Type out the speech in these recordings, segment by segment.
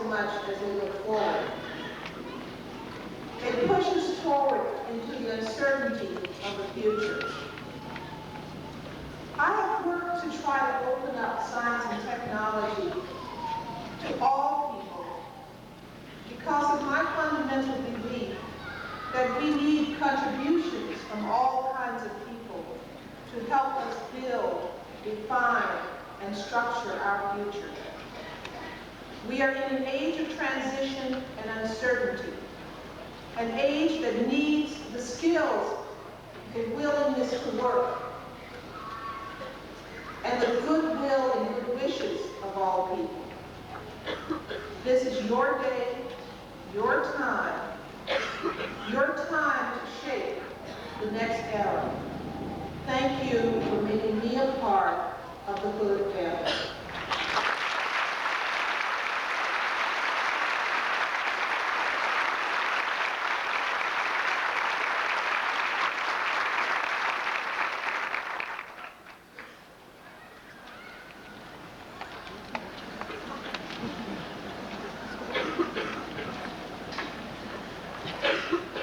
much as we look forward. It pushes forward into the uncertainty of the future. I have worked to try to open up science and technology to all people because of my fundamental belief that we need contributions from all kinds of people to help us build, define, and structure our future. We are in an age of transition and uncertainty, an age that needs the skills, the willingness to work, and the goodwill and good wishes of all people. This is your day, your time to shape the next era. Thank you for making me a part of the Hood family.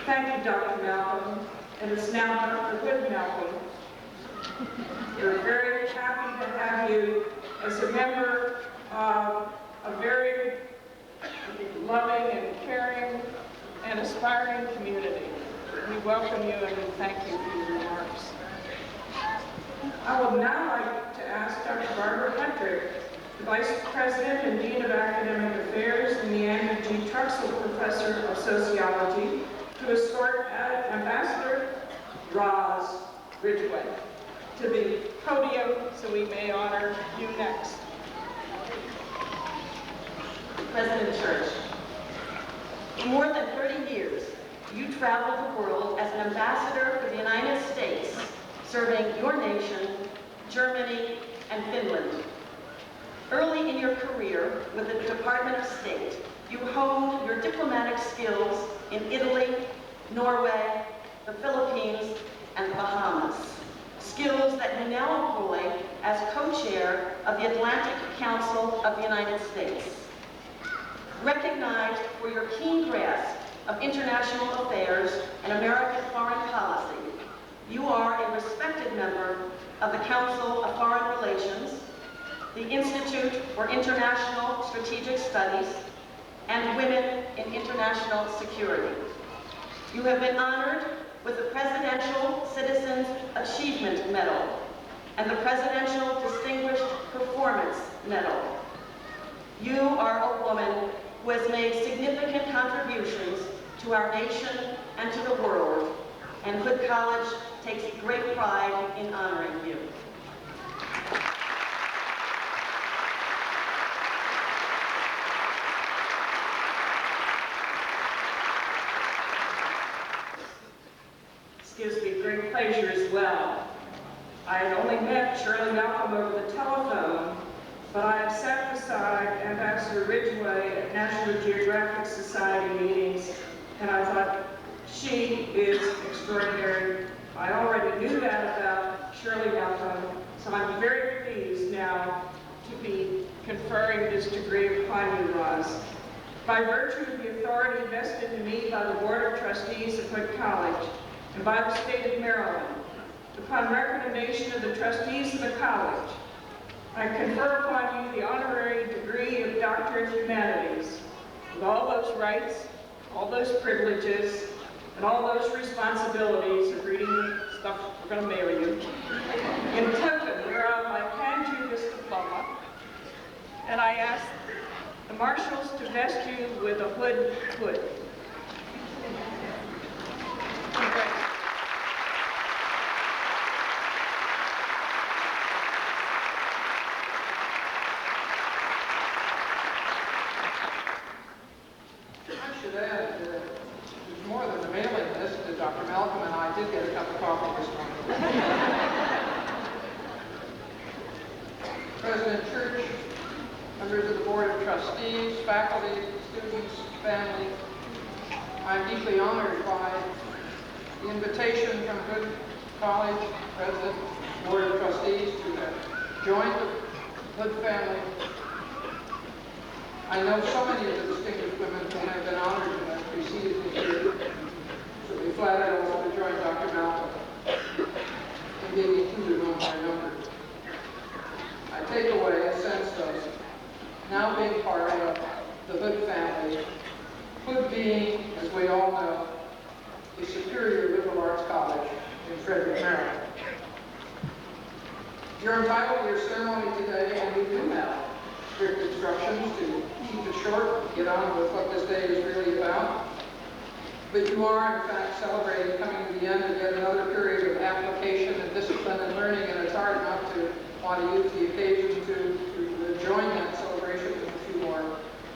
Thank you, Dr. Malcolm, and it's now Dr. Hood Malcolm. We're very happy to have you as a member of a very loving and caring and aspiring community. We welcome you and we thank you for your remarks. I would now like to ask Dr. Barbara Hendrick, the Vice President and Dean of Academic Affairs and the Andrew G. Truxell Professor of Sociology, to escort Ambassador Roz Ridgway to the podium so we may honor you next. President Church, for more than 30 years, you traveled the world as an ambassador for the United States, serving your nation, Germany, and Finland. Early in your career with the Department of State, you honed your diplomatic skills in Italy, Norway, the Philippines, and the Bahamas. Skills that you now employ as co-chair of the Atlantic Council of the United States. Recognized for your keen grasp of international affairs and American foreign policy, you are a respected member of the Council of Foreign Relations, the Institute for International Strategic Studies, and Women in International Security. You have been honored with the Presidential Citizens Achievement Medal and the Presidential Distinguished Performance Medal. You are a woman who has made significant contributions to our nation and to the world, and Hood College takes great pride in honoring you. This gives me great pleasure as well. I had only met Shirley Malcolm over the telephone, but I have sat beside Ambassador Ridgway at National Geographic Society meetings, and I thought, she is extraordinary. I already knew that about Shirley Malcolm, so I'm very pleased now to be conferring this degree upon you, Roz. By virtue of the authority vested in me by the Board of Trustees of Hood College and by the state of Maryland, upon recommendation of the trustees of the college, I confer upon you the honorary degree of Doctor of Humanities, with all those rights, all those privileges, and all those responsibilities of reading the stuff we're going to mail you. In token whereof I hand you this diploma, and I ask the marshals to vest you with a hood. Congratulations. I should add that there's more than the mailing list. Dr. Malcolm and I did get a cup of coffee this morning. President Church, members of the Board of Trustees, faculty, students, family, I'm deeply honored by the invitation from Hood College, President, Board of Trustees to join the Hood family. I know so many of the distinguished women who have been honored and have preceded me here. So be flattered also to join Dr. Malcolm in being included among my number. I take away a sense of now being part of the Hood family, Hood being, as we all know, a superior liberal arts college in Frederick, Maryland. You're entitled to your ceremony today, and we do have strict instructions to keep it short, get on with what this day is really about. But you are, in fact, celebrating coming to the end of yet another period of application and discipline and learning, and it's hard not to want to use the occasion to join that celebration with a few more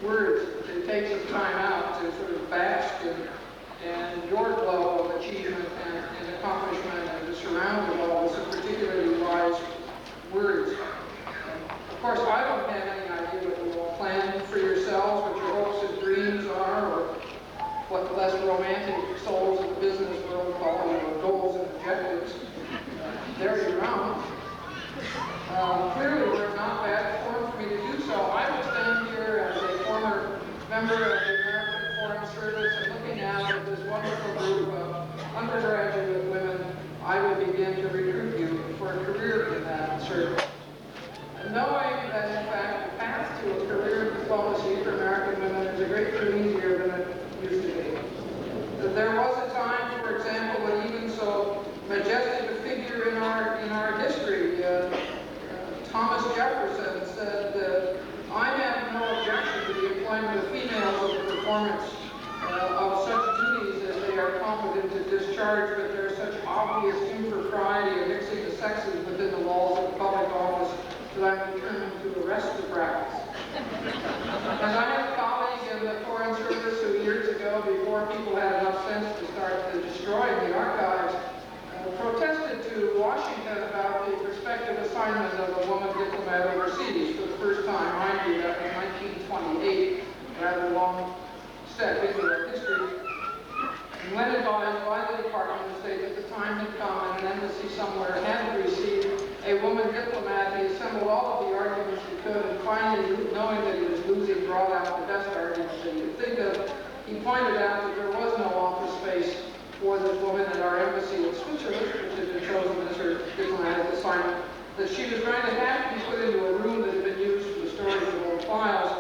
words. It takes some time out to sort of bask in your glow of achievement and accomplishment, and to surround it all with some particularly wise words. Of course, I don't have any idea what you all plan for yourselves, what your hopes and dreams are, or what the less romantic souls of the business world call goals and objectives. They're your own. Clearly, we're not bad form for me to do so. I would stand here as a former member of the American Foreign Service and looking out at this wonderful group of undergraduate women, I would begin to recruit you for a career in that service. And knowing that, in fact, the path to a career in diplomacy for American women is a great deal easier than it used to be. There was a time, for example, when even so majestic a figure in our history, Thomas Jefferson said, I have no objection to the employment of females in the performance of such duties as they are competent to discharge, but there is such obvious impropriety of mixing the sexes within the walls of the public office that I'm determined to arrest the practice. And I had a colleague in the Foreign Service who years ago, before people had enough sense to start destroying the archives, protested to Washington about the prospective assignment of a woman diplomat overseas for the first time. Mind you, that was 1928, a rather long step into our history. And when advised by the Department of State that the time had come and an embassy somewhere had to receive a woman diplomat, he assembled all of the arguments he could, and finally, knowing that he was losing, brought out the best arguments that he could think of. He pointed out that there was no office space for this woman at our embassy in Switzerland, which had been chosen as her diplomatic assignment, that she was going to have to be put into a room that had been used for the storage of old files,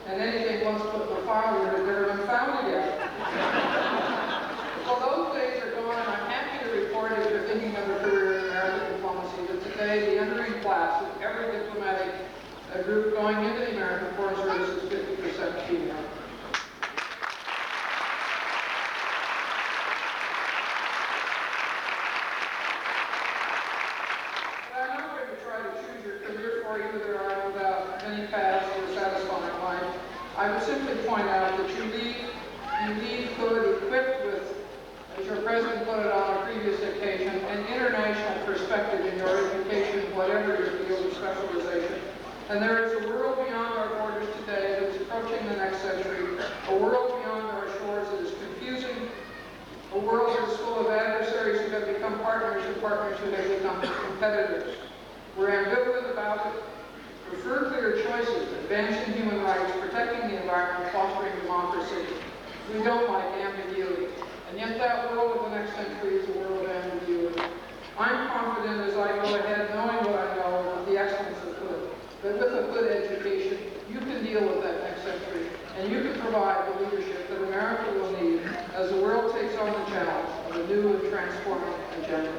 and anything once put in the file room had never been found again. Well, those days are gone, and I'm happy to report, if you're thinking of a career in American diplomacy, that today the entering class of every diplomatic group going into the American Foreign Service is 50% female. I would simply point out that you leave Hood equipped with, as your president put it on a previous occasion, an international perspective in your education, whatever your field of specialization. And there is a world beyond our borders today that is approaching the next century, a world beyond our shores that is confusing, a world that is full of adversaries who have become partners and partners who have become competitors. We're ambivalent about it. Prefer clear choices, advancing human rights, protecting the environment, fostering democracy. We don't like ambiguity. And yet that world of the next century is a world of ambiguity. I'm confident as I go ahead, knowing what I know of the excellence of Hood, that with a good education, you can deal with that next century, and you can provide the leadership that America will need as the world takes on the challenge of a new and transforming agenda.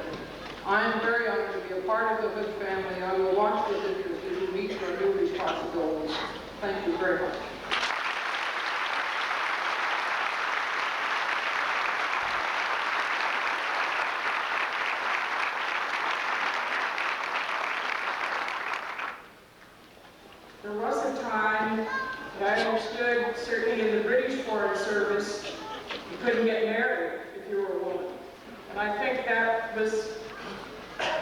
I am very honored to be a part of the Hood family. I will watch with interest as you meet your new responsibilities. Thank you very much. There was a time that I understood, certainly in the British Foreign Service, you couldn't get married if you were a woman. And I think that was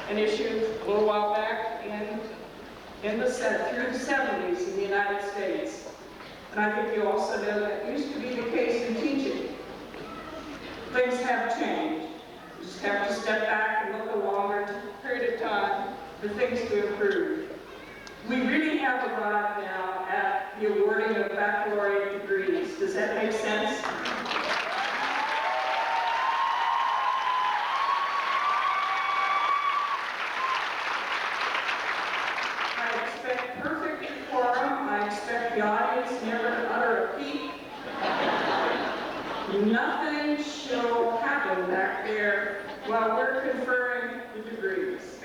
an issue a little while back through the 70s in the United States. And I think you also know that used to be the case in teaching. Things have changed. You just have to step back and look a longer period of time for things to improve. We really have arrived now at the awarding of baccalaureate Does that make sense? I expect perfect decorum. I expect the audience never to utter a peep. Nothing shall happen back there while we're conferring the degrees.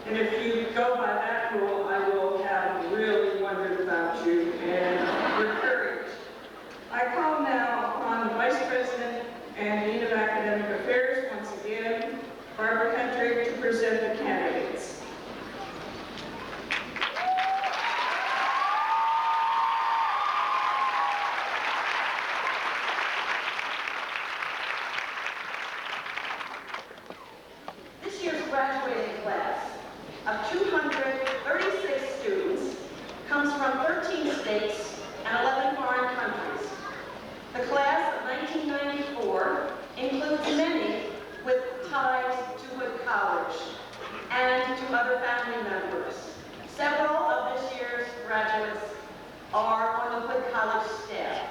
And if you go by that rule, I will have really wondered about you and your courage. I call now upon the Vice President and Dean of Academic Affairs, once again, Barbara Hendrick, to present the candidates. This year's graduating class of 236 students comes from 13 states and 11 foreign countries. The class of 1994 includes many with ties to Hood College and to other family members. Several of this year's graduates are on the Hood College staff.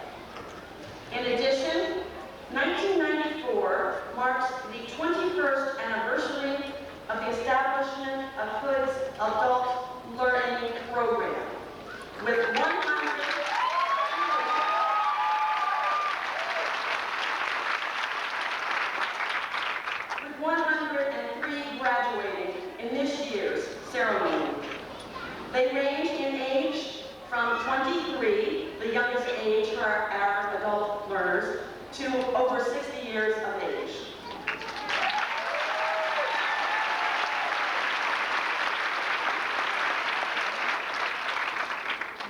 In addition, 1994 marks the 21st anniversary of the establishment of Hood's Adult Learning Program, with 103 graduating in this year's ceremony. They range in age from 23, the youngest age for our adult learners, to over 60 years of age.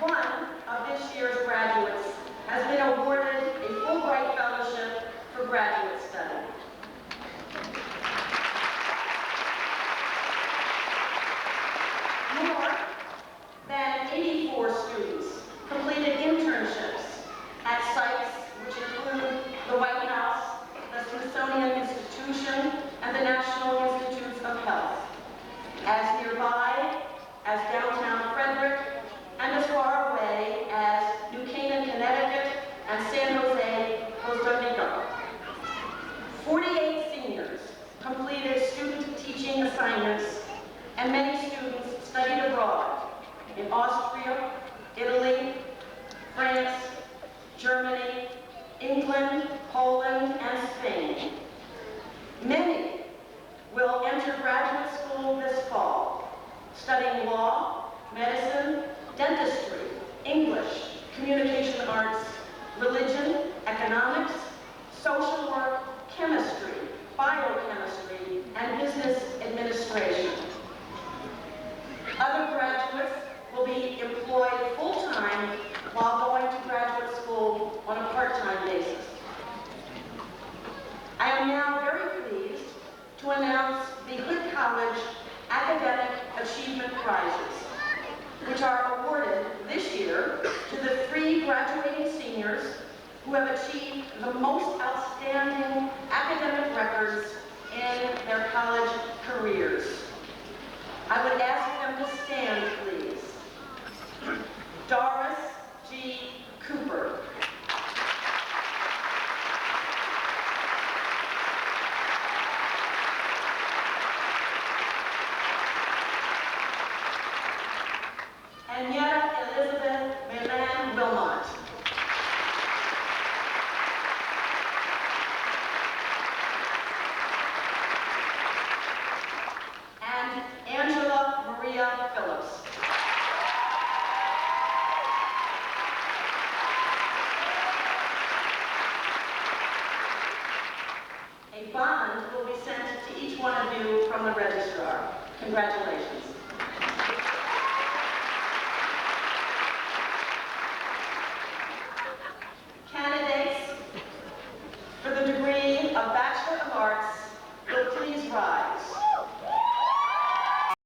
One of this year's graduates has been awarded a Fulbright Fellowship for graduate study. More than 84 students completed internships at sites which include the White House, the Smithsonian Institution, and the National Institutes of Health, as nearby as downtown Frederick, and as far away as New Canaan, Connecticut, and San Jose, Costa Rica. 48 seniors completed student teaching assignments, and many students studied abroad in Austria, Italy, France, Germany, England, Poland, and Spain. Many will enter graduate school this fall, studying law, medicine, dentistry, English, communication arts, religion, economics, social work, chemistry, biochemistry, and business administration. Other graduates will be employed full-time while going to graduate school on a part-time basis. I am now very pleased to announce the Hood College Academic Achievement Prizes, which are awarded this year to the 3 graduating seniors who have achieved the most outstanding academic records in their college careers. I would ask them to stand, please. Doris G. Cooper. Anietta Elizabeth Melan Wilmot. And Angela Maria Phillips. A bond will be sent to each one of you from the registrar. Congratulations.